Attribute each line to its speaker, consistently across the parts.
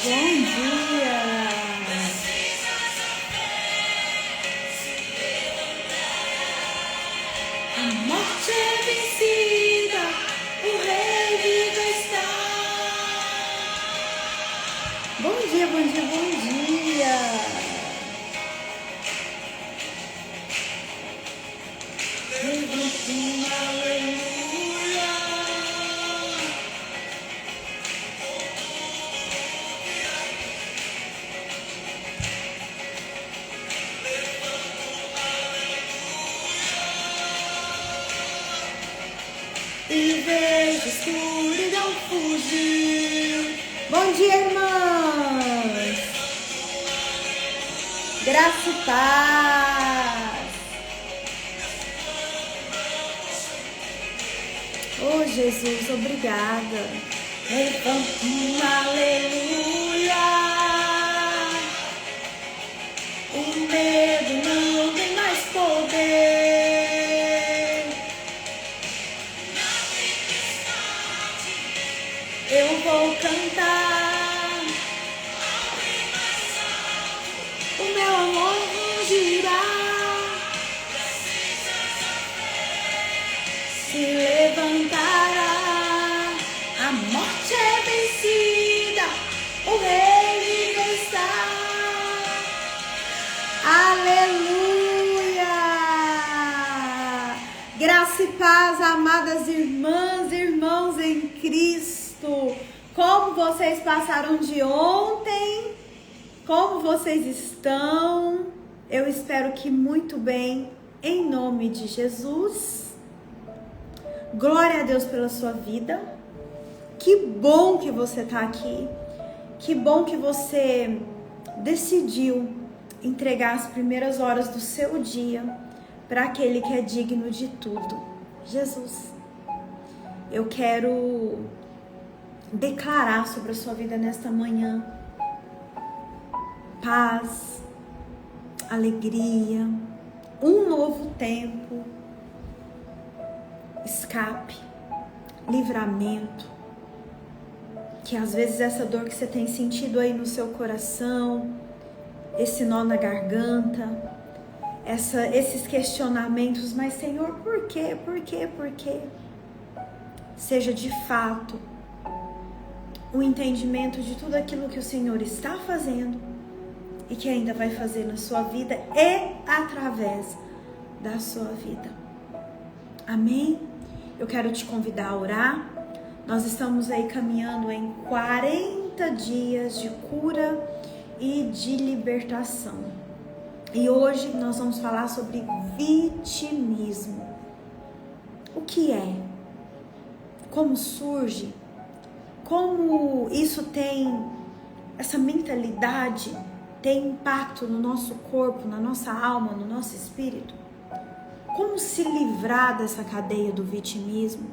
Speaker 1: Bom dia! A morte é vencida, o rei vivo está. Bom dia, bom dia, bom dia! Aleluia! E vejo escuridão fugir. Bom dia, irmãs! Graça e paz! Oh, Jesus, obrigada! Aleluia! O medo não tem mais poder. Eu vou cantar, o meu amor rugirá, se levantará, a morte é vencida, o rei vivo está. Aleluia! Graça e paz, amadas irmãs e irmãos em Cristo. Como vocês passaram de ontem? Como vocês estão? Eu espero que muito bem, em nome de Jesus. Glória a Deus pela sua vida. Que bom que você está aqui. Que bom que você decidiu entregar as primeiras horas do seu dia para aquele que é digno de tudo, Jesus. Eu quero declarar sobre a sua vida nesta manhã paz, alegria, um novo tempo, escape, livramento. Que às vezes essa dor que você tem sentido aí no seu coração, esse nó na garganta, esses questionamentos, mas Senhor, por quê? Por quê? Por quê? Seja de fato o entendimento de tudo aquilo que o Senhor está fazendo e que ainda vai fazer na sua vida e através da sua vida. Amém? Eu quero te convidar a orar. Nós estamos aí caminhando em 40 dias de cura e de libertação. E hoje nós vamos falar sobre vitimismo. O que é? Como surge? Como isso tem, essa mentalidade tem impacto no nosso corpo, na nossa alma, no nosso espírito? Como se livrar dessa cadeia do vitimismo?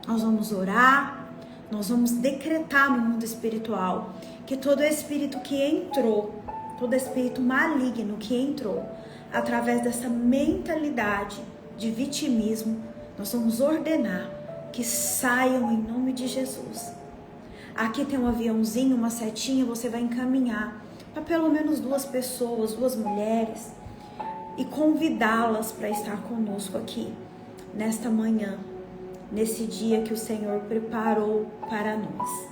Speaker 1: Nós vamos orar, nós vamos decretar no mundo espiritual que todo espírito que entrou, todo espírito maligno que entrou através dessa mentalidade de vitimismo, nós vamos ordenar que saiam em nome de Jesus. Aqui tem um aviãozinho, uma setinha, você vai encaminhar para pelo menos 2 pessoas, 2 mulheres, e convidá-las para estar conosco aqui nesta manhã, nesse dia que o Senhor preparou para nós.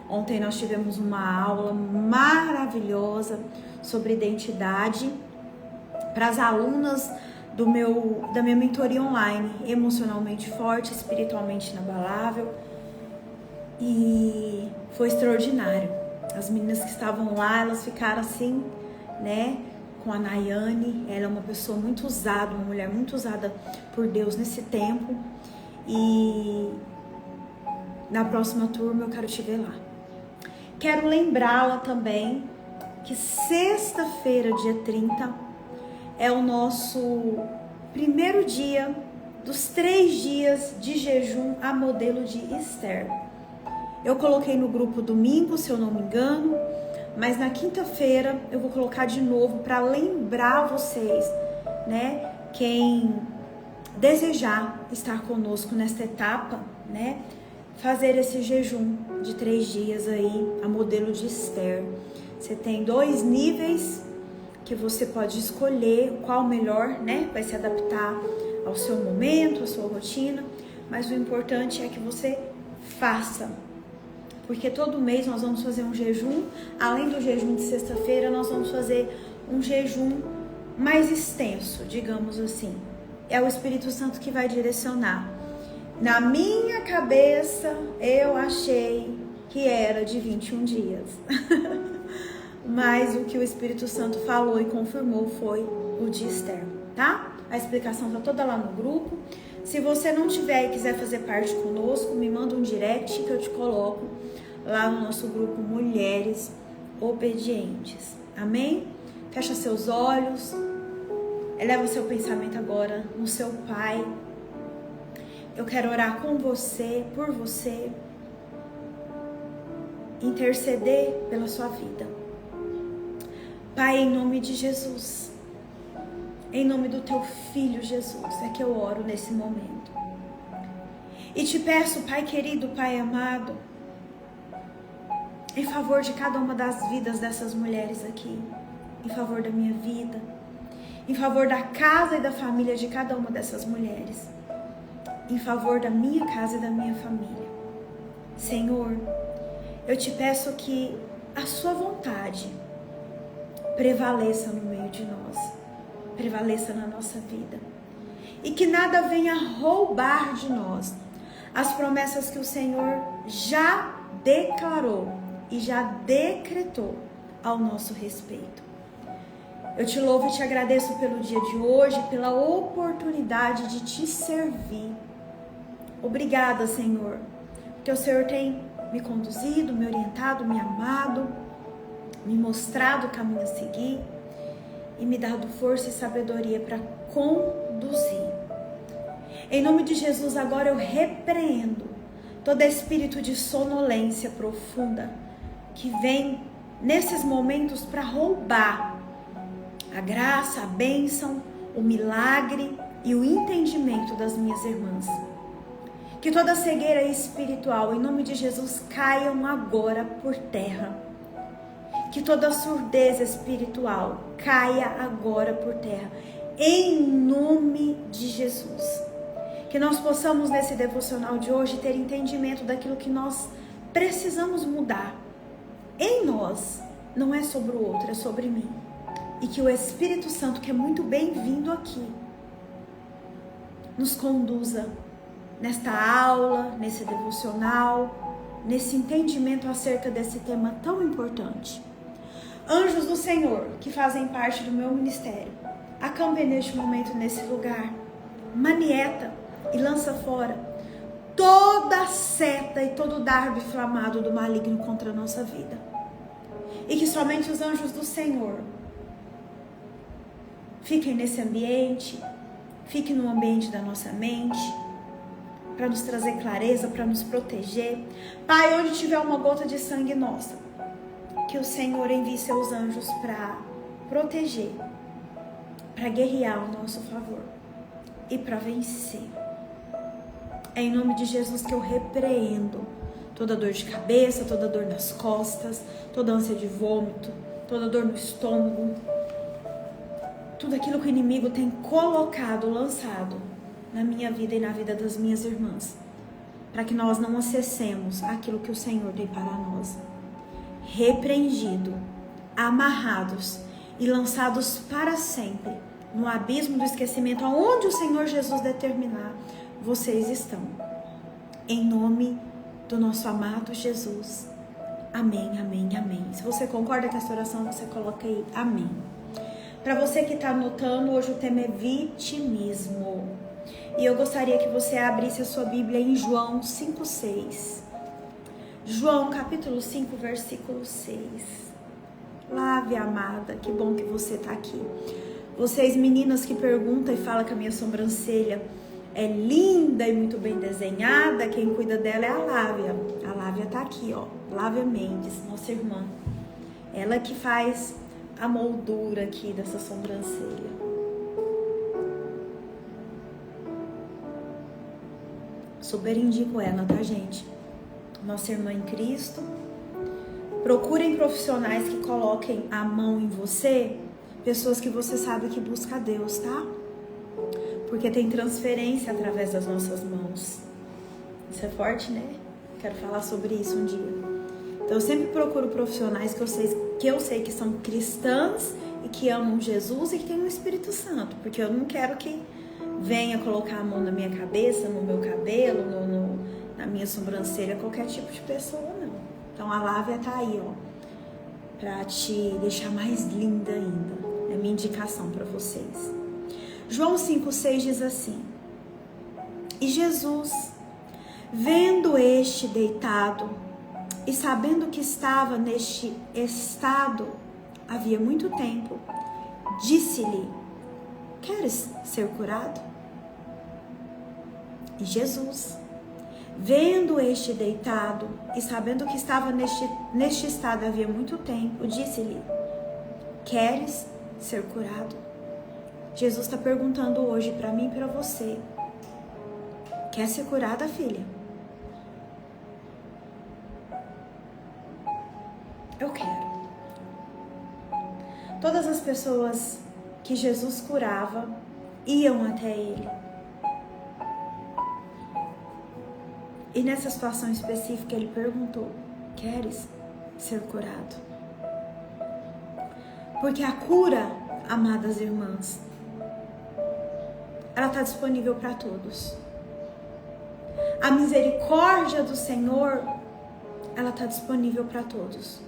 Speaker 1: Ontem nós tivemos uma aula maravilhosa sobre identidade para as alunas da minha mentoria online, emocionalmente forte, espiritualmente inabalável, e foi extraordinário. As meninas que estavam lá, elas ficaram assim, né, com a Nayane. Ela é uma pessoa muito usada, uma mulher muito usada por Deus nesse tempo, e na próxima turma eu quero te ver lá. Quero lembrá-la também que sexta-feira, dia 30, é o nosso primeiro dia dos 3 dias de jejum a modelo de Esther. Eu coloquei no grupo domingo, se eu não me engano, mas na quinta-feira eu vou colocar de novo para lembrar vocês, né? Quem desejar estar conosco nesta etapa, né? Fazer esse jejum de 3 dias aí, a modelo de Esther. Você tem 2 níveis que você pode escolher qual melhor, né? Vai se adaptar ao seu momento, à sua rotina. Mas o importante é que você faça. Porque todo mês nós vamos fazer um jejum. Além do jejum de sexta-feira, nós vamos fazer um jejum mais extenso, digamos assim. É o Espírito Santo que vai direcionar. Na minha cabeça, eu achei que era de 21 dias. Mas o que o Espírito Santo falou e confirmou foi o de Esther, tá? A explicação tá toda lá no grupo. Se você não tiver e quiser fazer parte conosco, me manda um direct que eu te coloco lá no nosso grupo Mulheres Obedientes. Amém? Fecha seus olhos. Eleva seu pensamento agora no seu Pai. Eu quero orar com você, por você. Interceder pela sua vida. Pai, em nome de Jesus, em nome do teu Filho Jesus, é que eu oro nesse momento. E te peço, Pai querido, Pai amado, em favor de cada uma das vidas dessas mulheres aqui, em favor da minha vida, em favor da casa e da família de cada uma dessas mulheres, em favor da minha casa e da minha família. Senhor, eu te peço que a sua vontade prevaleça no meio de nós, prevaleça na nossa vida, e que nada venha roubar de nós as promessas que o Senhor já declarou e já decretou ao nosso respeito. Eu te louvo e te agradeço pelo dia de hoje, pela oportunidade de te servir. Obrigada, Senhor, porque o Senhor tem me conduzido, me orientado, me amado, me mostrado o caminho a seguir e me dado força e sabedoria para conduzir. Em nome de Jesus, agora eu repreendo todo espírito de sonolência profunda que vem nesses momentos para roubar a graça, a bênção, o milagre e o entendimento das minhas irmãs. Que toda cegueira espiritual, em nome de Jesus, caiam agora por terra. Que toda surdez espiritual caia agora por terra, em nome de Jesus. Que nós possamos nesse devocional de hoje ter entendimento daquilo que nós precisamos mudar em nós. Não é sobre o outro, é sobre mim. E que o Espírito Santo, que é muito bem-vindo aqui, nos conduza nesta aula, nesse devocional, nesse entendimento acerca desse tema tão importante. Anjos do Senhor, que fazem parte do meu ministério, acampem neste momento nesse lugar, manieta e lança fora toda seta e todo dardo inflamado do maligno contra a nossa vida. E que somente os anjos do Senhor fiquem nesse ambiente, fiquem no ambiente da nossa mente, para nos trazer clareza, para nos proteger. Pai, onde tiver uma gota de sangue nossa, que o Senhor envie seus anjos para proteger, para guerrear ao nosso favor e para vencer. É em nome de Jesus que eu repreendo toda dor de cabeça, toda dor nas costas, toda ânsia de vômito, toda dor no estômago, tudo aquilo que o inimigo tem colocado, lançado na minha vida e na vida das minhas irmãs, para que nós não acessemos aquilo que o Senhor tem para nós. Repreendido, amarrados e lançados para sempre no abismo do esquecimento, aonde o Senhor Jesus determinar, vocês estão. Em nome do nosso amado Jesus. Amém, amém, amém. Se você concorda com essa oração, você coloca aí amém. Para você que está anotando, hoje o tema é vitimismo. E eu gostaria que você abrisse a sua Bíblia em João 5:6. João capítulo 5, versículo 6. Lave, amada, que bom que você está aqui. Vocês meninas que perguntam e falam que a minha sobrancelha é linda e muito bem desenhada, quem cuida dela é a Lávia. A Lávia tá aqui, ó. Lávia Mendes, nossa irmã. Ela que faz a moldura aqui dessa sobrancelha. Super indico ela, tá, gente? nossa irmã em Cristo. Procurem profissionais que coloquem a mão em você, pessoas que você sabe que busca a Deus, tá? Porque tem transferência através das nossas mãos. Isso é forte, né? Quero falar sobre isso um dia. Então eu sempre procuro profissionais que eu sei que são cristãs e que amam Jesus e que têm o Espírito Santo. Porque eu não quero que venha colocar a mão na minha cabeça, no meu cabelo, na minha sobrancelha, qualquer tipo de pessoa, não. Então a Lávia tá aí, ó, pra te deixar mais linda ainda. É minha indicação para vocês. João 5,6 diz assim: E Jesus, vendo este deitado e sabendo que estava neste estado havia muito tempo, disse-lhe: Queres ser curado? E Jesus, vendo este deitado e sabendo que estava neste estado havia muito tempo, disse-lhe: Queres ser curado? Jesus está perguntando hoje para mim e para você: quer ser curada, filha? Eu quero. Todas as pessoas que Jesus curava iam até ele. E nessa situação específica ele perguntou: queres ser curado? Porque a cura, amadas irmãs, ela está disponível para todos. A misericórdia do Senhor, ela está disponível para todos.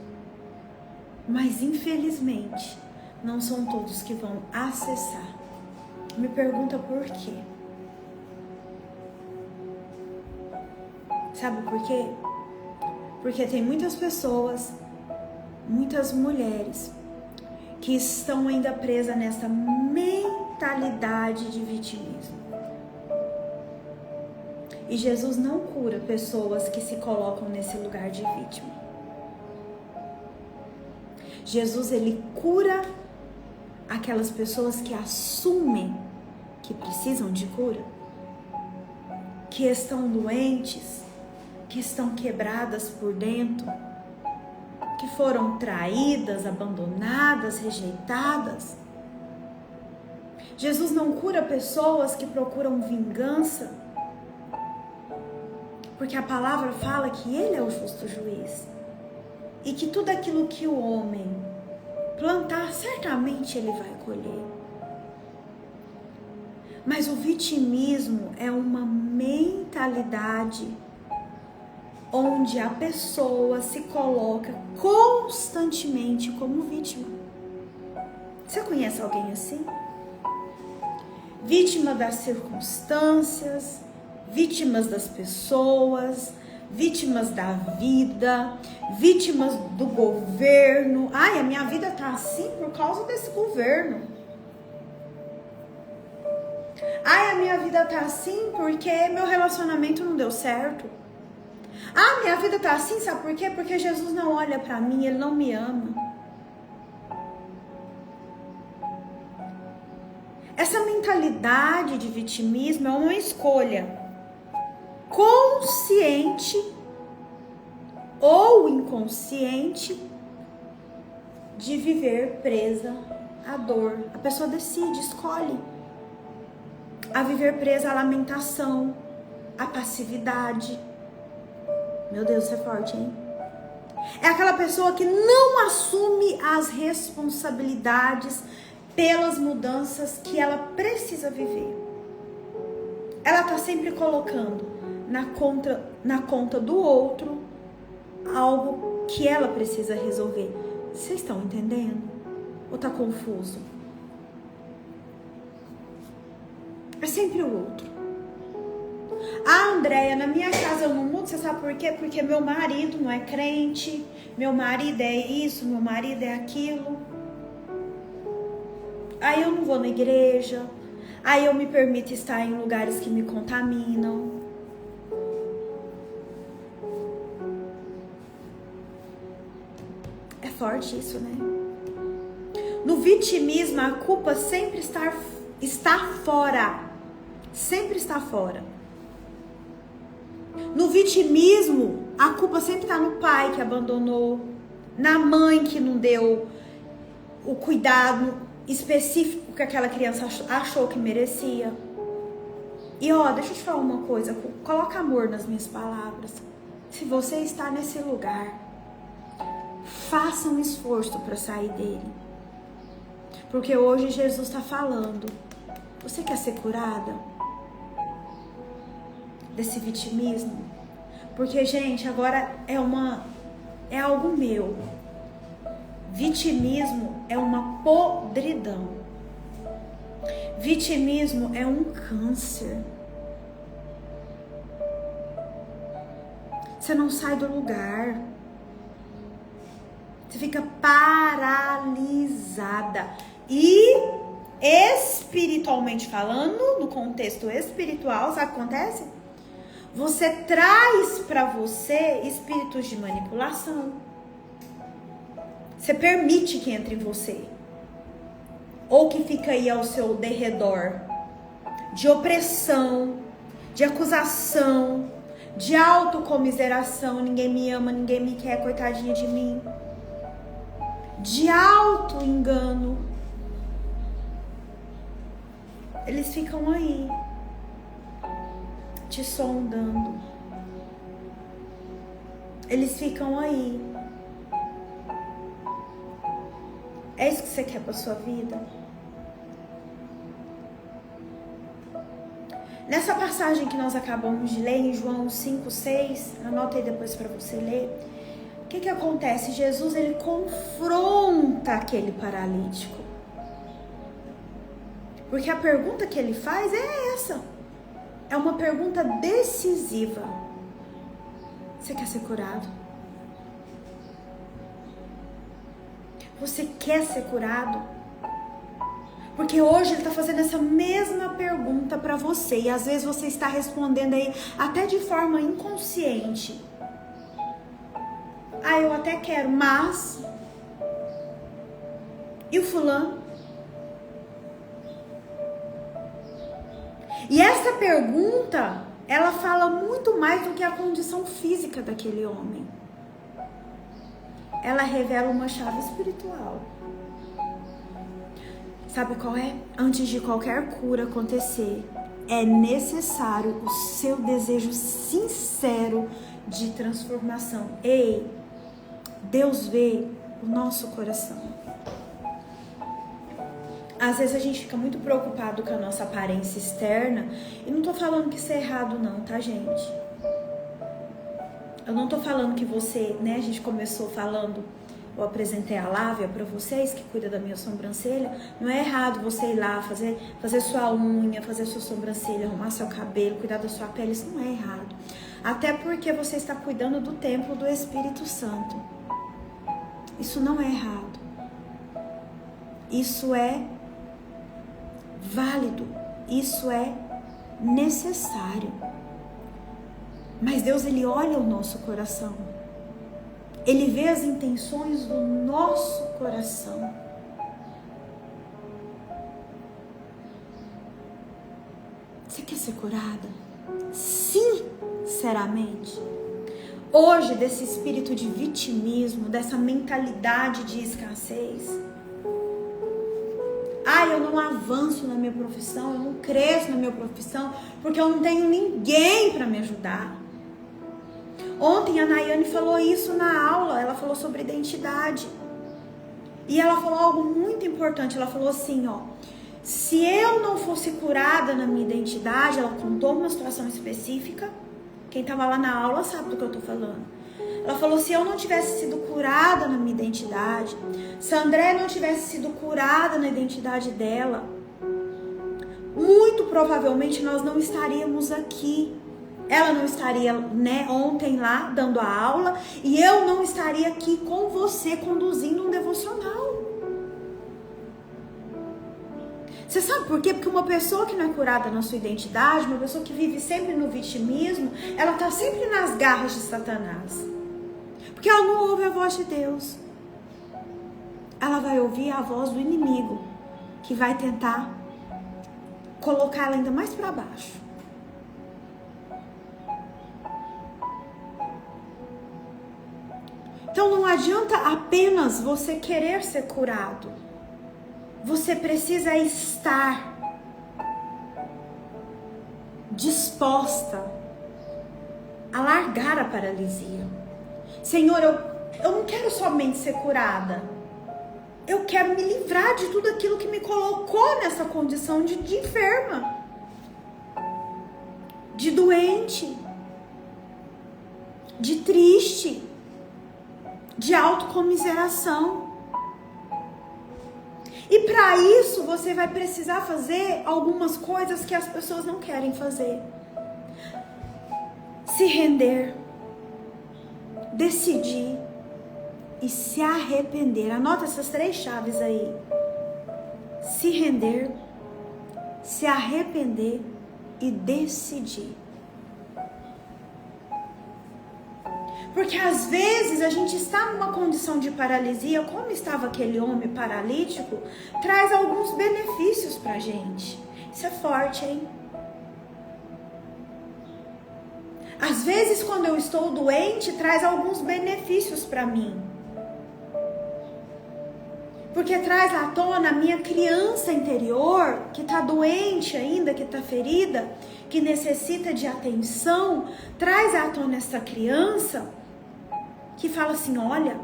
Speaker 1: Mas infelizmente, não são todos que vão acessar. Me pergunta por quê? Sabe por quê? Porque tem muitas pessoas, muitas mulheres, que estão ainda presas nessa mentalidade de vitimismo. E Jesus não cura pessoas que se colocam nesse lugar de vítima. Jesus, ele cura aquelas pessoas que assumem que precisam de cura, que estão doentes, que estão quebradas por dentro, que foram traídas, abandonadas, rejeitadas. Jesus não cura pessoas que procuram vingança, porque a palavra fala que ele é o justo juiz e que tudo aquilo que o homem plantar, certamente ele vai colher. Mas o vitimismo é uma mentalidade onde a pessoa se coloca constantemente como vítima. Você conhece alguém assim? Vítima das circunstâncias, vítimas das pessoas, vítimas da vida, vítimas do governo. Ai, a minha vida tá assim por causa desse governo. Ai, a minha vida tá assim porque meu relacionamento não deu certo. Ah, minha vida tá assim, sabe por quê? Porque Jesus não olha pra mim, ele não me ama. Essa mentalidade de vitimismo é uma escolha consciente ou inconsciente de viver presa à dor. A pessoa decide, escolhe a viver presa à lamentação, à passividade. Meu Deus, isso é forte, hein? É aquela pessoa que não assume as responsabilidades pelas mudanças que ela precisa viver. Ela tá sempre colocando na conta do outro algo que ela precisa resolver. Vocês estão entendendo? Ou tá confuso? É sempre o outro. Ah, Andréia, na minha casa eu não mudo, você sabe por quê? Porque meu marido não é crente, meu marido é isso, meu marido é aquilo. Aí eu não vou na igreja, aí eu me permito estar em lugares que me contaminam. É forte isso, né? No vitimismo, a culpa sempre está fora. Sempre está fora. No vitimismo, A culpa sempre está no pai que abandonou, na mãe que não deu o cuidado específico que aquela criança achou que merecia. E deixa eu te falar uma coisa, coloca amor nas minhas palavras. Se você está nesse lugar, faça um esforço para sair dele. Porque hoje Jesus está falando, você quer ser curada desse vitimismo? Porque, gente, agora é algo meu. Vitimismo é uma podridão. Vitimismo é um câncer. Você não sai do lugar. Você fica paralisada. E espiritualmente falando, no contexto espiritual, sabe o que acontece? Você traz para você espíritos de manipulação. Você permite que entre em você. Ou que fica aí ao seu derredor. De opressão, de acusação, de autocomiseração. Ninguém me ama, ninguém me quer, coitadinha de mim. De auto-engano. Eles ficam aí, te sondando. Eles ficam aí. É isso que você quer pra sua vida? Nessa passagem que nós acabamos de ler, em João 5, 6, anota aí depois para você ler. O que acontece? Jesus, ele confronta aquele paralítico. Porque a pergunta que ele faz é essa. É uma pergunta decisiva. Você quer ser curado? Você quer ser curado? Porque hoje ele está fazendo essa mesma pergunta para você. E às vezes você está respondendo aí até de forma inconsciente. Eu até quero, mas... E o fulano? E essa pergunta, ela fala muito mais do que a condição física daquele homem. Ela revela uma chave espiritual. Sabe qual é? Antes de qualquer cura acontecer, é necessário o seu desejo sincero de transformação. Ei, Deus vê o nosso coração. Às vezes a gente fica muito preocupado com a nossa aparência externa. E não tô falando que isso é errado não, tá, gente? Eu não tô falando que você, né, a gente começou falando, eu apresentei a Lávia pra vocês, que cuida da minha sobrancelha. Não é errado você ir lá fazer sua unha, fazer sua sobrancelha, arrumar seu cabelo, cuidar da sua pele, isso não é errado. Até porque você está cuidando do templo do Espírito Santo. Isso não é errado. Isso é válido. Isso é necessário. Mas Deus, ele olha o nosso coração. Ele vê as intenções do nosso coração. Você quer ser curada? Sinceramente. Hoje, desse espírito de vitimismo, dessa mentalidade de escassez. Eu não avanço na minha profissão, eu não cresço na minha profissão, porque eu não tenho ninguém para me ajudar. Ontem a Nayane falou isso na aula, ela falou sobre identidade. E ela falou algo muito importante, ela falou assim, se eu não fosse curada na minha identidade, ela contou uma situação específica, quem estava lá na aula sabe do que eu tô falando. Ela falou, se eu não tivesse sido curada na minha identidade, se a André não tivesse sido curada na identidade dela, muito provavelmente nós não estaríamos aqui. Ela não estaria, né, ontem lá dando a aula, e eu não estaria aqui com você conduzindo um devocional. Você sabe por quê? Porque uma pessoa que não é curada na sua identidade, uma pessoa que vive sempre no vitimismo, ela está sempre nas garras de Satanás. Porque ela não ouve a voz de Deus. Ela vai ouvir a voz do inimigo, que vai tentar colocar ela ainda mais para baixo. Então não adianta apenas você querer ser curado. Você precisa estar disposta a largar a paralisia. Senhor, eu não quero somente ser curada. Eu quero me livrar de tudo aquilo que me colocou nessa condição de enferma, de doente, de triste, de autocomiseração. E para isso você vai precisar fazer algumas coisas que as pessoas não querem fazer. Se render, decidir e se arrepender. Anota essas 3 chaves aí. Se render, se arrepender e decidir. Porque às vezes a gente está numa condição de paralisia, como estava aquele homem paralítico, traz alguns benefícios pra gente. Isso é forte, hein? Às vezes quando eu estou doente, traz alguns benefícios pra mim. Porque traz à tona a minha criança interior, que está doente ainda, que está ferida, que necessita de atenção, traz à tona essa criança que fala assim, olha,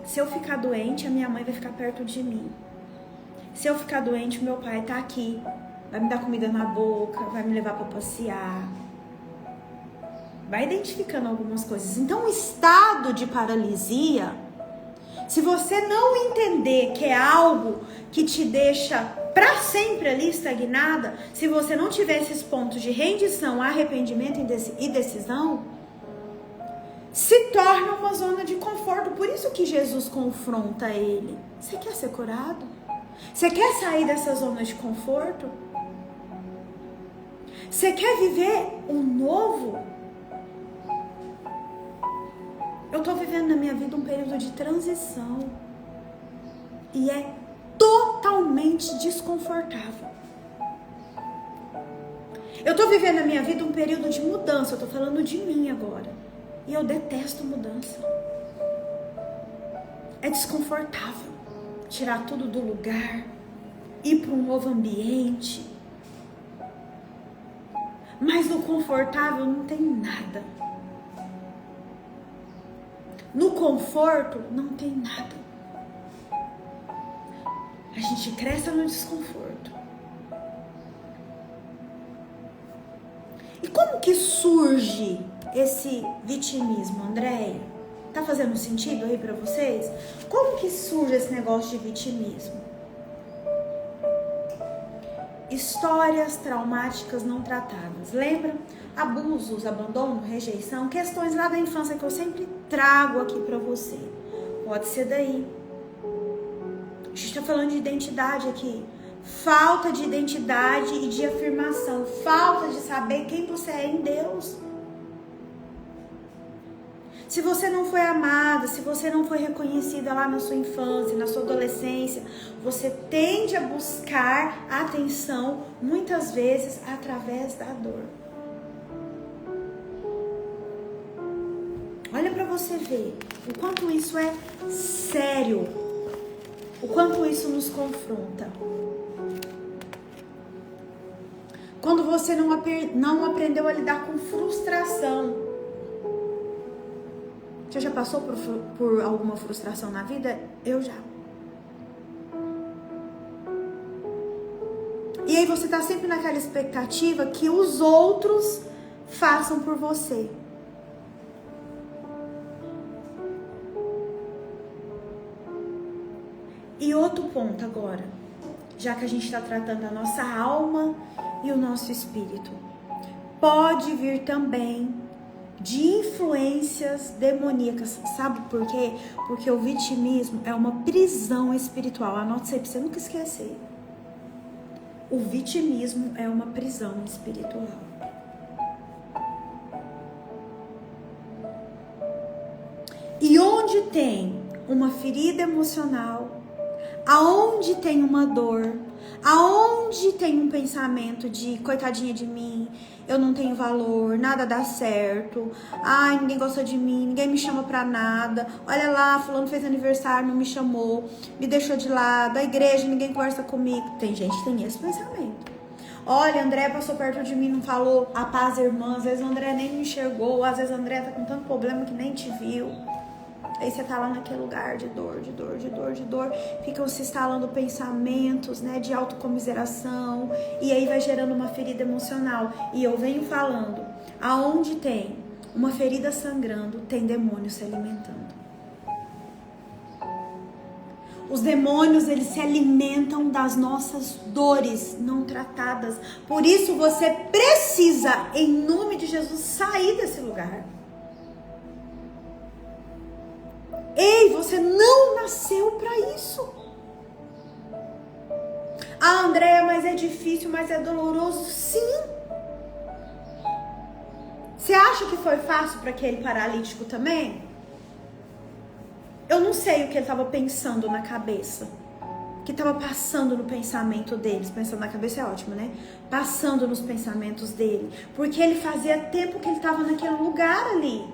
Speaker 1: se eu ficar doente, a minha mãe vai ficar perto de mim. Se eu ficar doente, o meu pai está aqui, vai me dar comida na boca, vai me levar para passear. Vai identificando algumas coisas. Então, o estado de paralisia, se você não entender que é algo que te deixa para sempre ali estagnada, se você não tiver esses pontos de rendição, arrependimento e decisão, se torna uma zona de conforto. Por isso que Jesus confronta ele. Você quer ser curado? Você quer sair dessa zona de conforto? Você quer viver um novo? Eu estou vivendo na minha vida um período de transição. E é totalmente desconfortável. Eu estou vivendo na minha vida um período de mudança. Eu estou falando de mim agora. E eu detesto mudança. É desconfortável. Tirar tudo do lugar. Ir para um novo ambiente. Mas no confortável não tem nada. No conforto não tem nada. A gente cresce no desconforto. E como que surge esse vitimismo, Andréia? Tá fazendo sentido aí pra vocês? Como que surge esse negócio de vitimismo? Histórias traumáticas não tratadas. Lembra? Abusos, abandono, rejeição, questões lá da infância que eu sempre trago aqui pra você. Pode ser daí. A gente tá falando de identidade aqui. Falta de identidade e de afirmação. Falta de saber quem você é em Deus. Se você não foi amada, se você não foi reconhecida lá na sua infância, na sua adolescência, você tende a buscar atenção, muitas vezes, através da dor. Olha pra você ver o quanto isso é sério, o quanto isso nos confronta. Quando você não aprendeu a lidar com frustração. Você já passou por alguma frustração na vida? Eu já. E aí você tá sempre naquela expectativa que os outros façam por você. E outro ponto agora, já que a gente está tratando a nossa alma e o nosso espírito, pode vir também de influências demoníacas. Sabe por quê? Porque o vitimismo é uma prisão espiritual. Anote isso aí pra você nunca esquecer. O vitimismo é uma prisão espiritual. E onde tem uma ferida emocional, Aonde tem uma dor, aonde tem um pensamento de coitadinha de mim, eu não tenho valor, nada dá certo, ai, ninguém gosta de mim, ninguém me chama pra nada, olha lá, fulano fez aniversário, não me chamou, me deixou de lado, a igreja, ninguém conversa comigo. Tem gente que tem esse pensamento. Olha, André passou perto de mim, não falou a paz, irmã, às vezes o André nem me enxergou, às vezes o André tá com tanto problema que nem te viu. Aí você tá lá naquele lugar de dor, ficam se instalando pensamentos, né, de autocomiseração, e aí vai gerando uma ferida emocional. E eu venho falando, aonde tem uma ferida sangrando, tem demônio se alimentando. Os demônios, eles se alimentam das nossas dores não tratadas. Por isso você precisa, em nome de Jesus, sair desse lugar. Ei, você não nasceu para isso. Ah, Andréia, mas é difícil, mas é doloroso. Sim. Você acha que foi fácil para aquele paralítico também? Eu não sei o que ele estava pensando na cabeça. O que estava passando no pensamento deles. Pensando na cabeça é ótimo, né? Passando nos pensamentos dele. Porque ele fazia tempo que ele estava naquele lugar ali.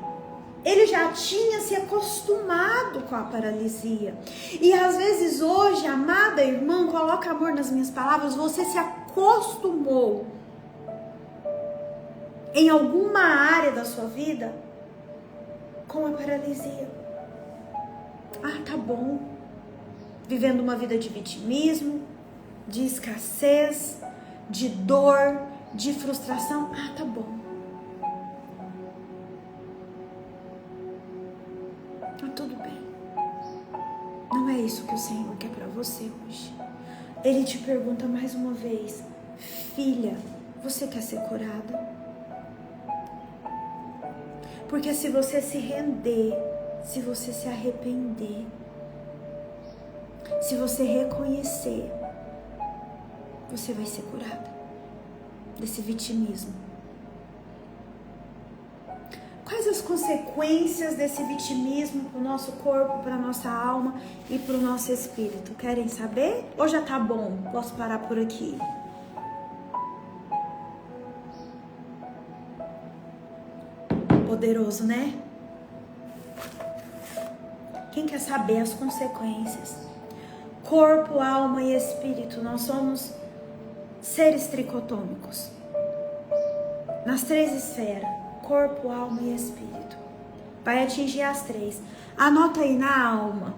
Speaker 1: Ele já tinha se acostumado com a paralisia. E às vezes hoje, amada irmã, coloca amor nas minhas palavras, você se acostumou em alguma área da sua vida com a paralisia. Ah, tá bom. Vivendo uma vida de vitimismo, de escassez, de dor, de frustração. Ah, tá bom. Tá tudo bem. Não é isso que o Senhor quer pra você hoje. Ele te pergunta mais uma vez: filha, você quer ser curada? Porque se você se render, se você se arrepender, se você reconhecer, você vai ser curada desse vitimismo. Quais as consequências desse vitimismo para o nosso corpo, para a nossa alma e para o nosso espírito? Querem saber? Ou já tá bom? Posso parar por aqui? Poderoso, né? Quem quer saber as consequências? Corpo, alma e espírito, nós somos seres tricotômicos. Nas 3 esferas. Corpo, alma e espírito. Vai atingir as 3. Anota aí na alma.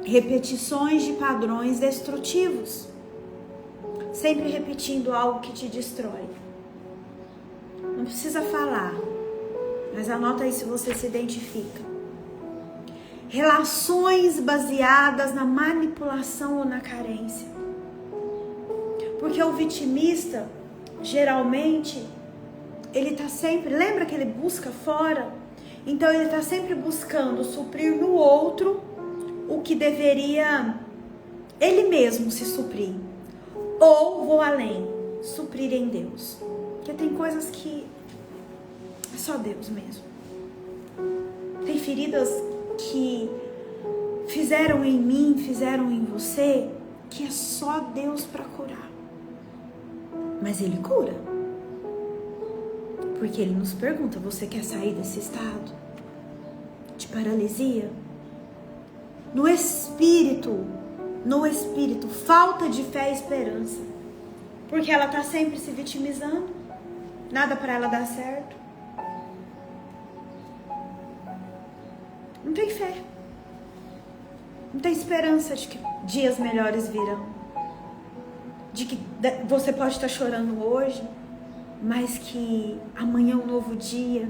Speaker 1: Repetições de padrões destrutivos. Sempre repetindo algo que te destrói. Não precisa falar. Mas anota aí se você se identifica. Relações baseadas na manipulação ou na carência. Porque o vitimista, geralmente, ele tá sempre, lembra que ele busca fora? Então ele tá sempre buscando suprir no outro o que deveria ele mesmo se suprir. Ou vou além, suprir em Deus. Porque tem coisas que é só Deus mesmo. Tem feridas que fizeram em mim, fizeram em você, que é só Deus para curar. Mas Ele cura. Porque Ele nos pergunta, você quer sair desse estado de paralisia? No espírito, falta de fé e esperança. Porque ela tá sempre se vitimizando, nada para ela dar certo. Não tem fé. Não tem esperança de que dias melhores virão. De que você pode estar chorando hoje, mas que amanhã é um novo dia.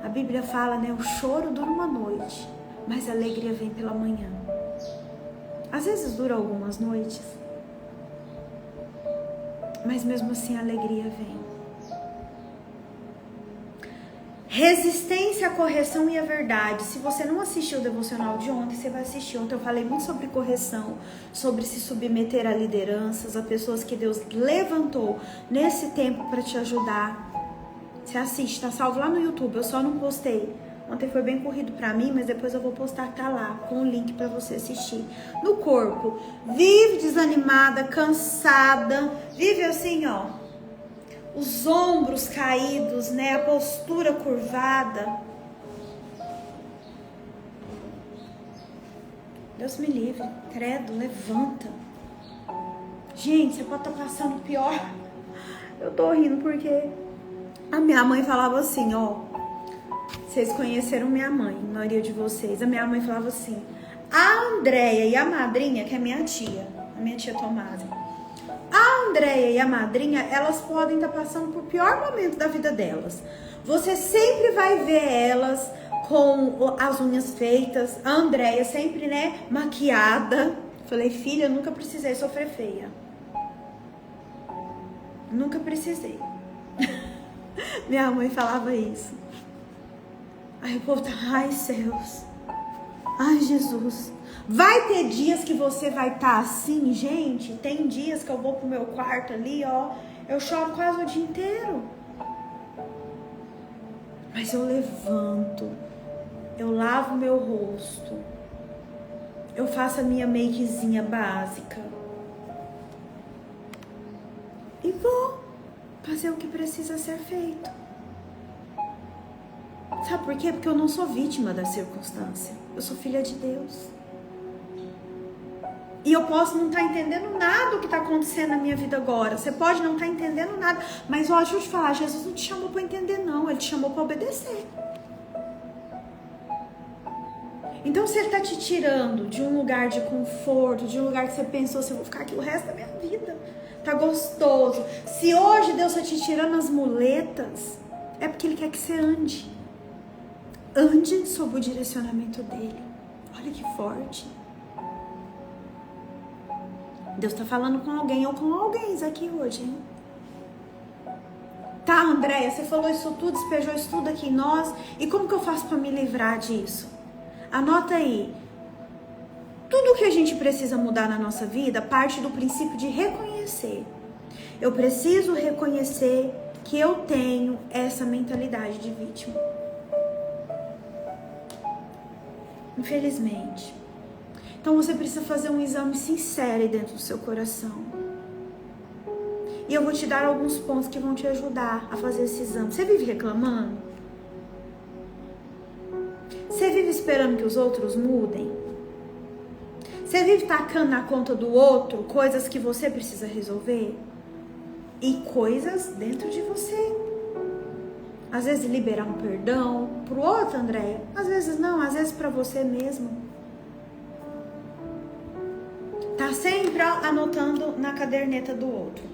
Speaker 1: A Bíblia fala, né? O choro dura uma noite, mas a alegria vem pela manhã. Às vezes dura algumas noites, mas mesmo assim a alegria vem. Resistência à correção e à verdade. Se você não assistiu o devocional de ontem, você vai assistir. Ontem eu falei muito sobre correção, sobre se submeter a lideranças, a pessoas que Deus levantou nesse tempo para te ajudar. Você assiste, tá salvo lá no YouTube. Eu só não postei Ontem foi bem corrido pra mim, mas depois eu vou postar, tá lá, com o link pra você assistir. No corpo, vive desanimada, cansada, vive assim, ó, os ombros caídos, né, a postura curvada. Deus me livre, credo, levanta. Gente, você pode estar passando pior. Eu tô rindo porque a minha mãe falava assim, ó. Vocês conheceram minha mãe, a maioria de vocês. A minha mãe falava assim: a Andréia e a madrinha, que é minha tia, a minha tia Tomásia, a Andréia e a madrinha, elas podem estar passando por pior momento da vida delas. Você sempre vai ver elas com as unhas feitas, a Andréia sempre, né, maquiada. Falei, filha, eu nunca precisei sofrer feia. Nunca precisei. Minha mãe falava isso. Aí o povo tá, ai céus, ai Jesus. Vai ter dias que você vai estar assim, gente. Tem dias que eu vou pro meu quarto ali, ó, eu choro quase o dia inteiro. Mas eu levanto, eu lavo meu rosto, eu faço a minha makezinha básica e vou fazer o que precisa ser feito. Sabe por quê? Porque eu não sou vítima da circunstância. Eu sou filha de Deus. E eu posso não estar entendendo nada do que está acontecendo na minha vida agora. Você pode não estar entendendo nada. Mas ó, deixa eu te falar, Jesus não te chamou para entender não. Ele te chamou para obedecer. Então se ele está te tirando de um lugar de conforto, de um lugar que você pensou, assim, eu vou ficar aqui o resto da minha vida. Tá gostoso. Se hoje Deus está te tirando as muletas, é porque ele quer que você ande. Ande sob o direcionamento dele. Olha que forte. Deus está falando com alguém ou com alguém aqui hoje, hein? Tá, Andréia, você falou isso tudo, despejou isso tudo aqui em nós. E como que eu faço para me livrar disso? Anota aí. Tudo que a gente precisa mudar na nossa vida parte do princípio de reconhecer. Eu preciso reconhecer que eu tenho essa mentalidade de vítima. Infelizmente. Então você precisa fazer um exame sincero aí dentro do seu coração. E eu vou te dar alguns pontos que vão te ajudar a fazer esse exame. Você vive reclamando? Você vive esperando que os outros mudem? Você vive tacando na conta do outro coisas que você precisa resolver? E coisas dentro de você. Às vezes liberar um perdão pro outro, Andréia. Às vezes não, às vezes pra você mesmo. Tá sempre anotando na caderneta do outro.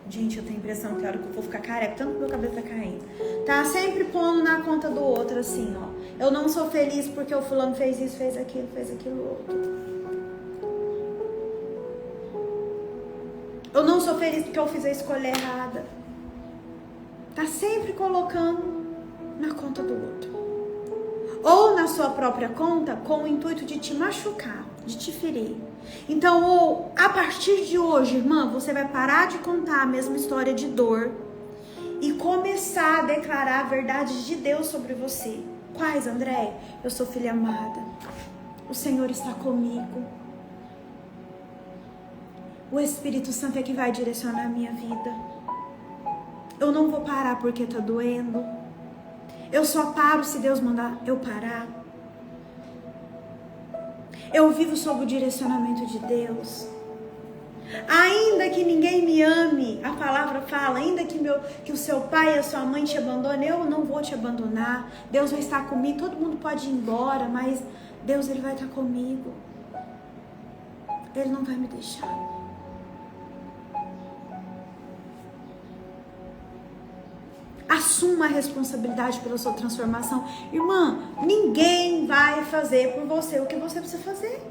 Speaker 1: Gente, eu tenho a impressão que a hora que eu vou ficar careca, tanto que meu cabelo tá caindo. Tá sempre pondo na conta do outro assim, ó. Eu não sou feliz porque o fulano fez isso, fez aquilo outro. Eu não sou feliz porque eu fiz a escolha errada. Tá sempre colocando na conta do outro. Ou na sua própria conta com o intuito de te machucar, de te ferir. Então, ou a partir de hoje, irmã, você vai parar de contar a mesma história de dor e começar a declarar a verdade de Deus sobre você. Quais, André? Eu sou filha amada. O Senhor está comigo. O Espírito Santo é que vai direcionar a minha vida. Eu não vou parar porque tá doendo. Eu só paro se Deus mandar eu parar. Eu vivo sob o direcionamento de Deus. Ainda que ninguém me ame, a palavra fala, ainda que o seu pai e a sua mãe te abandonem, eu não vou te abandonar. Deus vai estar comigo, todo mundo pode ir embora, mas Deus, ele vai estar comigo. Ele não vai me deixar. Assuma a responsabilidade pela sua transformação. Irmã, ninguém vai fazer por você o que você precisa fazer.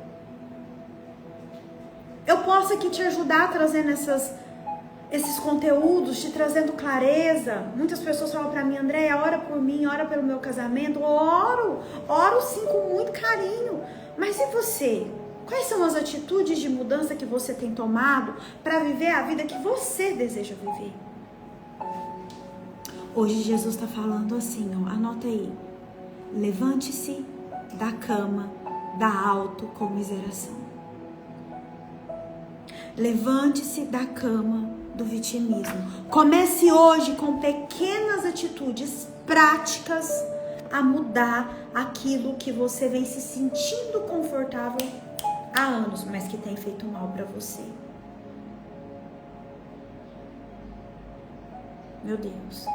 Speaker 1: Eu posso aqui te ajudar trazendo esses conteúdos, te trazendo clareza. Muitas pessoas falam pra mim, Andréia, ora por mim, ora pelo meu casamento. Oro sim com muito carinho. Mas e você? Quais são as atitudes de mudança que você tem tomado para viver a vida que você deseja viver? Hoje Jesus está falando assim, ó, anota aí. Levante-se da cama da autocomiseração. Levante-se da cama do vitimismo. Comece hoje com pequenas atitudes práticas a mudar aquilo que você vem se sentindo confortável há anos, mas que tem feito mal para você. Meu Deus.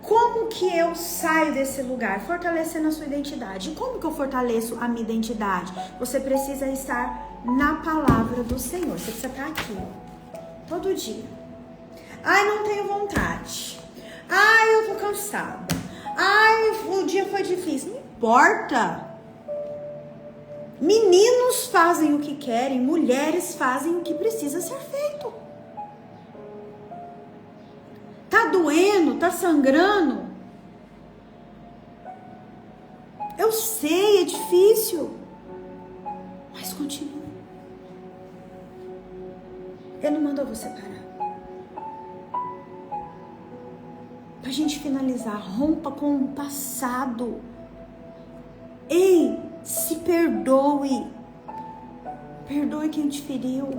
Speaker 1: Como que eu saio desse lugar? Fortalecendo a sua identidade. E como que eu fortaleço a minha identidade? Você precisa estar na palavra do Senhor. Você precisa estar aqui, todo dia. Ai, não tenho vontade. Ai, eu tô cansada. Ai, o dia foi difícil. Não importa. Meninos fazem o que querem, mulheres fazem o que precisa ser feito. Tá doendo, tá sangrando. Eu sei, é difícil. Mas continua. Ele não mandou você parar. Pra gente finalizar, rompa com o passado. Ei, se perdoe. Perdoe quem te feriu.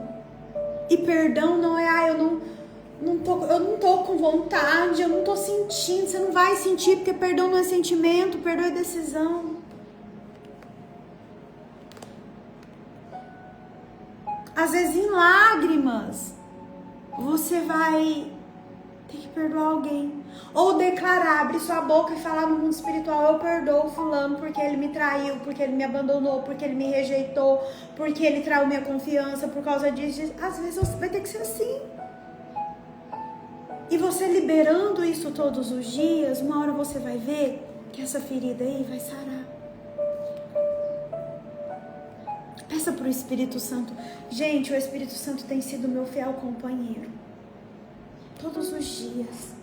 Speaker 1: E perdão não é, eu não tô com vontade, eu não tô sentindo. Você não vai sentir, porque perdão não é sentimento, perdão é decisão. Às vezes em lágrimas, você vai ter que perdoar alguém. Ou declarar, abrir sua boca e falar no mundo espiritual: eu perdoo fulano porque ele me traiu, porque ele me abandonou, porque ele me rejeitou, porque ele traiu minha confiança, por causa disso. Às vezes vai ter que ser assim. E você liberando isso todos os dias, uma hora você vai ver que essa ferida aí vai sarar. Peça pro Espírito Santo. Gente, o Espírito Santo tem sido meu fiel companheiro. Todos os dias.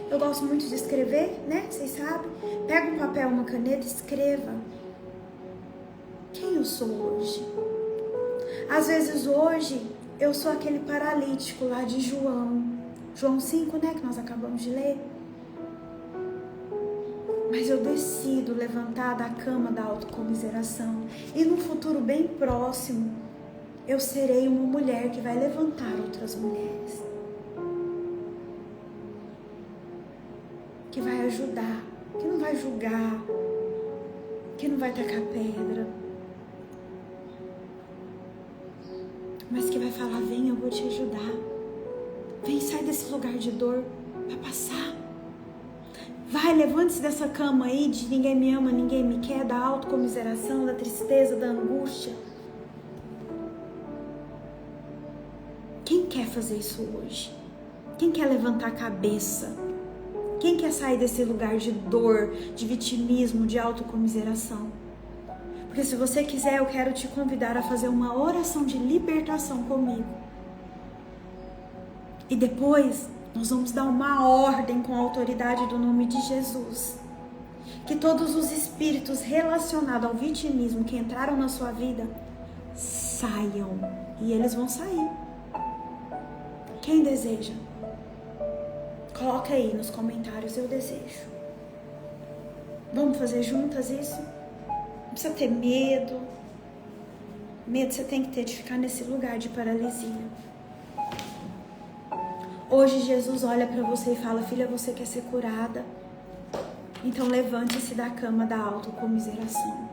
Speaker 1: Eu gosto muito de escrever, né? Vocês sabem. Pega um papel, uma caneta e escreva. Quem eu sou hoje? Às vezes hoje eu sou aquele paralítico lá de João 5, né, que nós acabamos de ler. Mas eu decido levantar da cama da autocomiseração. E no futuro bem próximo, eu serei uma mulher que vai levantar outras mulheres. Que vai ajudar, que não vai julgar, que não vai tacar pedra. Mas que vai falar: vem, eu vou te ajudar. Vem, sai desse lugar de dor, vai passar. Vai, levante-se dessa cama aí de ninguém me ama, ninguém me quer, da autocomiseração, da tristeza, da angústia. Quem quer fazer isso hoje? Quem quer levantar a cabeça? Quem quer sair desse lugar de dor, de vitimismo, de autocomiseração? Porque se você quiser, eu quero te convidar a fazer uma oração de libertação comigo. E depois nós vamos dar uma ordem com a autoridade do nome de Jesus. Que todos os espíritos relacionados ao vitimismo que entraram na sua vida saiam. E eles vão sair. Quem deseja? Coloca aí nos comentários: eu desejo. Vamos fazer juntas isso? Não precisa ter medo. Medo você tem que ter de ficar nesse lugar de paralisia. Hoje Jesus olha para você e fala: filha, você quer ser curada? Então levante-se da cama da autocomiseração.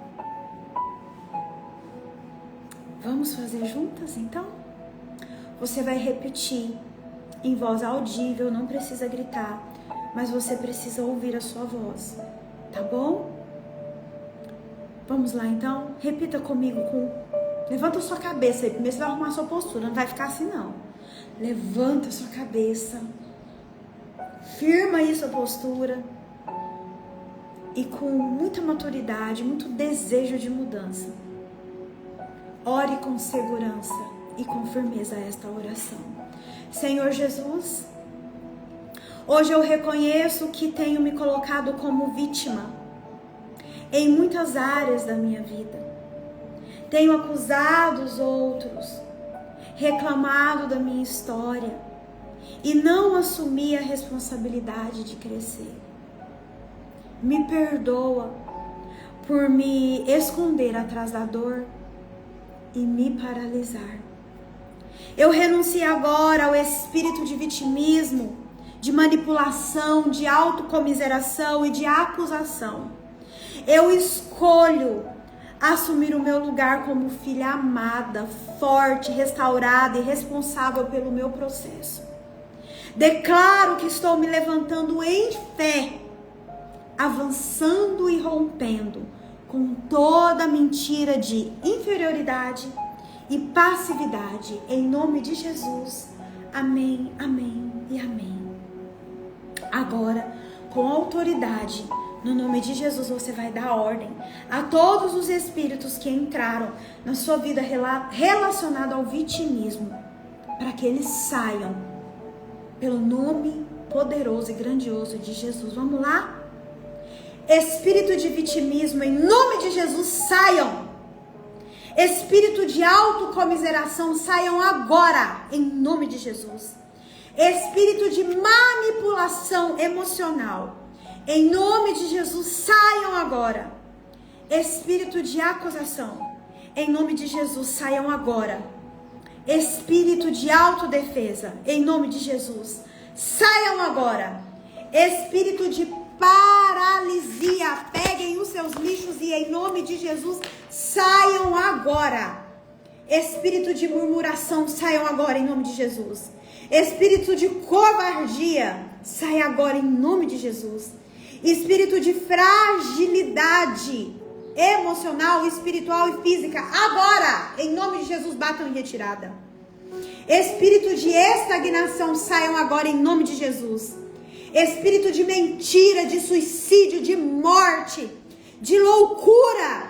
Speaker 1: Vamos fazer juntas então? Você vai repetir em voz audível, não precisa gritar, mas você precisa ouvir a sua voz, tá bom? Vamos lá então? Repita comigo levanta a sua cabeça aí, primeiro você vai arrumar a sua postura, não vai ficar assim não. Levanta a sua cabeça, firma aí sua postura e com muita maturidade, muito desejo de mudança, ore com segurança e com firmeza esta oração. Senhor Jesus, hoje eu reconheço que tenho me colocado como vítima em muitas áreas da minha vida. Tenho acusado os outros, reclamado da minha história e não assumi a responsabilidade de crescer. Me perdoa por me esconder atrás da dor e me paralisar. Eu renuncio agora ao espírito de vitimismo, de manipulação, de autocomiseração e de acusação. Eu escolho assumir o meu lugar como filha amada, forte, restaurada e responsável pelo meu processo. Declaro que estou me levantando em fé, avançando e rompendo com toda mentira de inferioridade e passividade, em nome de Jesus. Amém, amém e amém. Agora, com autoridade, no nome de Jesus, você vai dar ordem a todos os espíritos que entraram na sua vida relacionada ao vitimismo, para que eles saiam, pelo nome poderoso e grandioso de Jesus. Vamos lá? Espírito de vitimismo, em nome de Jesus, saiam. Espírito de autocomiseração, saiam agora, em nome de Jesus. Espírito de manipulação emocional, em nome de Jesus, saiam agora. Espírito de acusação, em nome de Jesus, saiam agora. Espírito de autodefesa, em nome de Jesus, saiam agora. Espírito de paralisia, peguem os seus lixos e em nome de Jesus, saiam agora. Espírito de murmuração, saiam agora em nome de Jesus. Espírito de covardia, sai agora em nome de Jesus. Espírito de fragilidade emocional, espiritual e física, agora, em nome de Jesus, batam em retirada. Espírito de estagnação, saiam agora em nome de Jesus. Espírito de mentira, de suicídio, de morte, de loucura,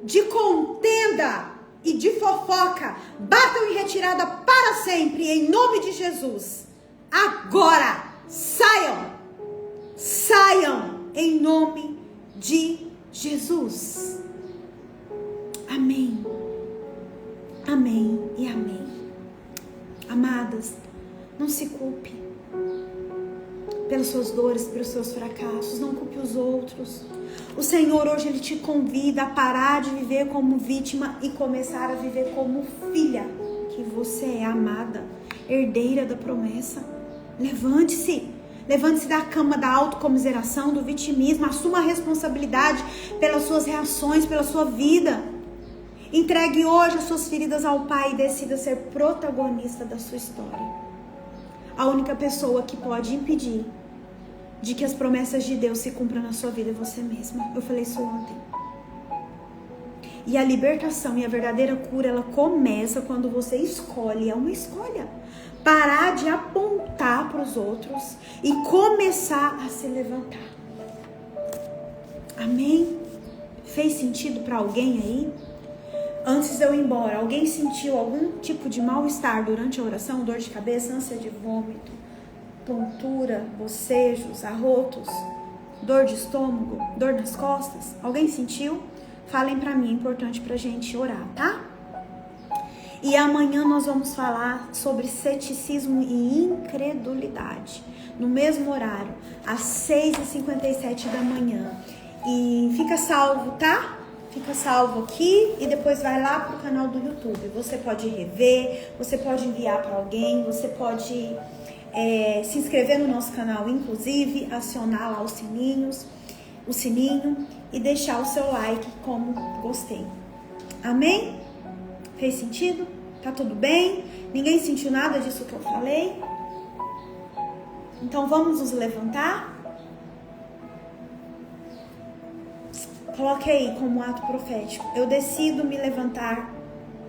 Speaker 1: de contenda e de fofoca, batam em retirada para sempre, em nome de Jesus. Agora, saiam, saiam, em nome de Jesus. Amém, amém e amém. Amadas, não se culpe pelas suas dores, pelos seus fracassos, não culpe os outros. O Senhor hoje Ele te convida a parar de viver como vítima e começar a viver como filha, que você é amada, herdeira da promessa. Levante-se, levante-se da cama da autocomiseração, do vitimismo, assuma a responsabilidade pelas suas reações, pela sua vida. Entregue hoje as suas feridas ao Pai e decida ser protagonista da sua história. A única pessoa que pode impedir de que as promessas de Deus se cumpram na sua vida é você mesma. Eu falei isso ontem. E a libertação e a verdadeira cura, ela começa quando você escolhe, é uma escolha, parar de apontar para os outros e começar a se levantar. Amém? Fez sentido para alguém aí? Antes de eu ir embora, alguém sentiu algum tipo de mal-estar durante a oração? Dor de cabeça, ânsia de vômito, tontura, bocejos, arrotos, dor de estômago, dor nas costas? Alguém sentiu? Falem pra mim, é importante pra gente orar, tá? E amanhã nós vamos falar sobre ceticismo e incredulidade, no mesmo horário, às 6h57 da manhã. E fica salvo, tá? Fica salvo aqui e depois vai lá pro canal do YouTube. Você pode rever, você pode enviar para alguém, você pode se inscrever no nosso canal, inclusive acionar lá o sininho e deixar o seu like como gostei. Amém? Fez sentido? Tá tudo bem? Ninguém sentiu nada disso que eu falei? Então vamos nos levantar? Coloque aí como ato profético: eu decido me levantar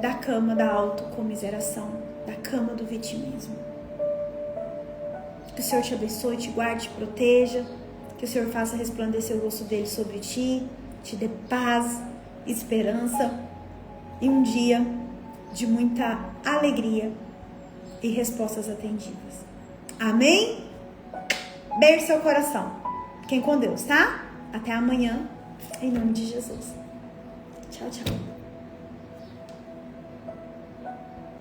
Speaker 1: da cama da autocomiseração, da cama do vitimismo. Que o Senhor te abençoe, te guarde, te proteja. Que o Senhor faça resplandecer o rosto dele sobre ti, te dê paz, esperança e um dia de muita alegria e respostas atendidas. Amém? Beijo seu coração. Fiquem com Deus, tá? Até amanhã. Em nome de Jesus. Tchau, tchau.